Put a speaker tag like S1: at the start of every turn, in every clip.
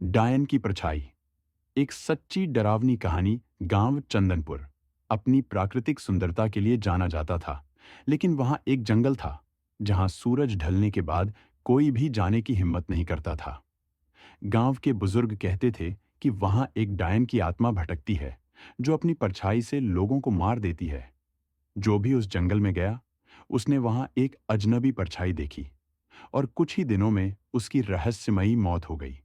S1: डायन की परछाई। एक सच्ची डरावनी कहानी। गांव चंदनपुर अपनी प्राकृतिक सुंदरता के लिए जाना जाता था, लेकिन वहां एक जंगल था जहां सूरज ढलने के बाद कोई भी जाने की हिम्मत नहीं करता था। गांव के बुजुर्ग कहते थे कि वहां एक डायन की आत्मा भटकती है, जो अपनी परछाई से लोगों को मार देती है। जो भी उस जंगल में गया, उसने वहां एक अजनबी परछाई देखी और कुछ ही दिनों में उसकी रहस्यमयी मौत हो गई।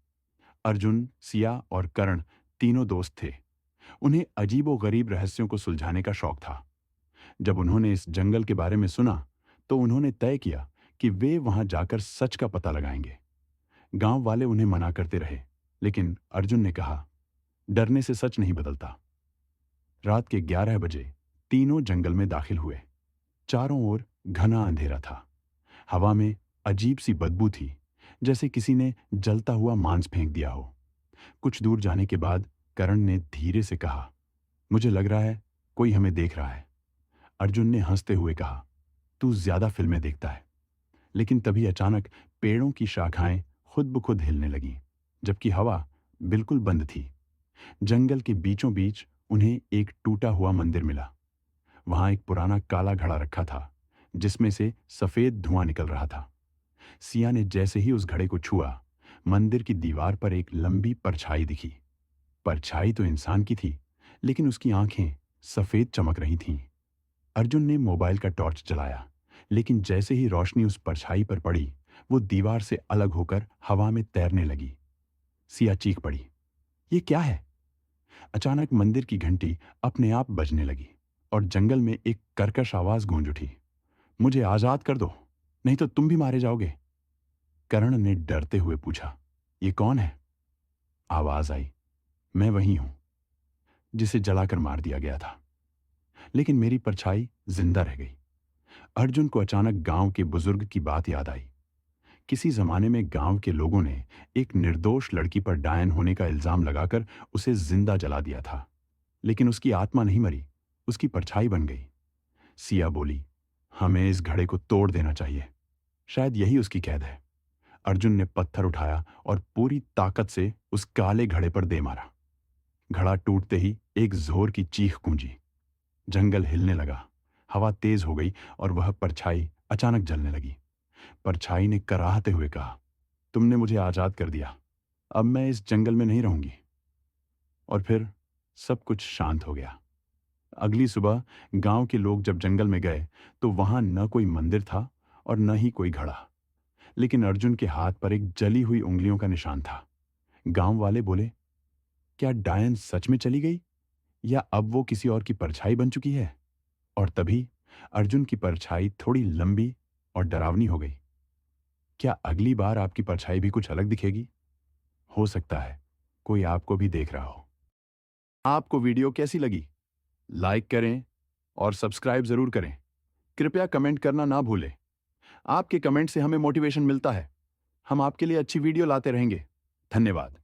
S1: अर्जुन, सिया और कर्ण तीनों दोस्त थे। उन्हें अजीबो-गरीब रहस्यों को सुलझाने का शौक था। जब उन्होंने इस जंगल के बारे में सुना, तो उन्होंने तय किया कि वे वहां जाकर सच का पता लगाएंगे। गांव वाले उन्हें मना करते रहे, लेकिन अर्जुन ने कहा, डरने से सच नहीं बदलता। रात के 11 बजे तीनों जंगल में दाखिल हुए। चारों ओर घना अंधेरा था। हवा में अजीब सी बदबू थी, जैसे किसी ने जलता हुआ मांस फेंक दिया हो। कुछ दूर जाने के बाद करण ने धीरे से कहा, मुझे लग रहा है कोई हमें देख रहा है। अर्जुन ने हंसते हुए कहा, तू ज्यादा फिल्में देखता है। लेकिन तभी अचानक पेड़ों की शाखाएं खुद ब खुद हिलने लगीं, जबकि हवा बिल्कुल बंद थी। जंगल के बीचों बीच उन्हें एक टूटा हुआ मंदिर मिला। वहां एक पुराना काला घड़ा रखा था, जिसमें से सफेद धुआं निकल रहा था। सिया ने जैसे ही उस घड़े को छुआ, मंदिर की दीवार पर एक लंबी परछाई दिखी। परछाई तो इंसान की थी, लेकिन उसकी आंखें सफेद चमक रही थीं। अर्जुन ने मोबाइल का टॉर्च जलाया, लेकिन जैसे ही रोशनी उस परछाई पर पड़ी, वो दीवार से अलग होकर हवा में तैरने लगी। सिया चीख पड़ी, ये क्या है? अचानक मंदिर की घंटी अपने आप बजने लगी और जंगल में एक कर्कश आवाज गूंज उठी, मुझे आजाद कर दो, नहीं तो तुम भी मारे जाओगे। कर्ण ने डरते हुए पूछा, ये कौन है? आवाज आई, मैं वही हूं जिसे जलाकर मार दिया गया था। लेकिन मेरी परछाई जिंदा रह गई। अर्जुन को अचानक गांव के बुजुर्ग की बात याद आई। किसी जमाने में गांव के लोगों ने एक निर्दोष लड़की पर डायन होने का इल्जाम लगाकर उसे जिंदा जला दिया था, लेकिन उसकी आत्मा नहीं मरी, उसकी परछाई बन गई। सिया बोली, हमें इस घड़े को तोड़ देना चाहिए, शायद यही उसकी कैद है। अर्जुन ने पत्थर उठाया और पूरी ताकत से उस काले घड़े पर दे मारा। घड़ा टूटते ही एक जोर की चीख गूंजी। जंगल हिलने लगा, हवा तेज हो गई और वह परछाई अचानक जलने लगी। परछाई ने कराहते हुए कहा, तुमने मुझे आजाद कर दिया, अब मैं इस जंगल में नहीं रहूंगी। और फिर सब कुछ शांत हो गया। अगली सुबह गांव के लोग जब जंगल में गए, तो वहां न कोई मंदिर था और न ही कोई घड़ा, लेकिन अर्जुन के हाथ पर एक जली हुई उंगलियों का निशान था। गांव वाले बोले, क्या डायन सच में चली गई, या अब वो किसी और की परछाई बन चुकी है? और तभी अर्जुन की परछाई थोड़ी लंबी और डरावनी हो गई। क्या अगली बार आपकी परछाई भी कुछ अलग दिखेगी? हो सकता है कोई आपको भी देख रहा हो। आपको वीडियो कैसी लगी? लाइक करें और सब्सक्राइब जरूर करें। कृपया कमेंट करना ना भूलें। आपके कमेंट से हमें मोटिवेशन मिलता है। हम आपके लिए अच्छी वीडियो लाते रहेंगे। धन्यवाद।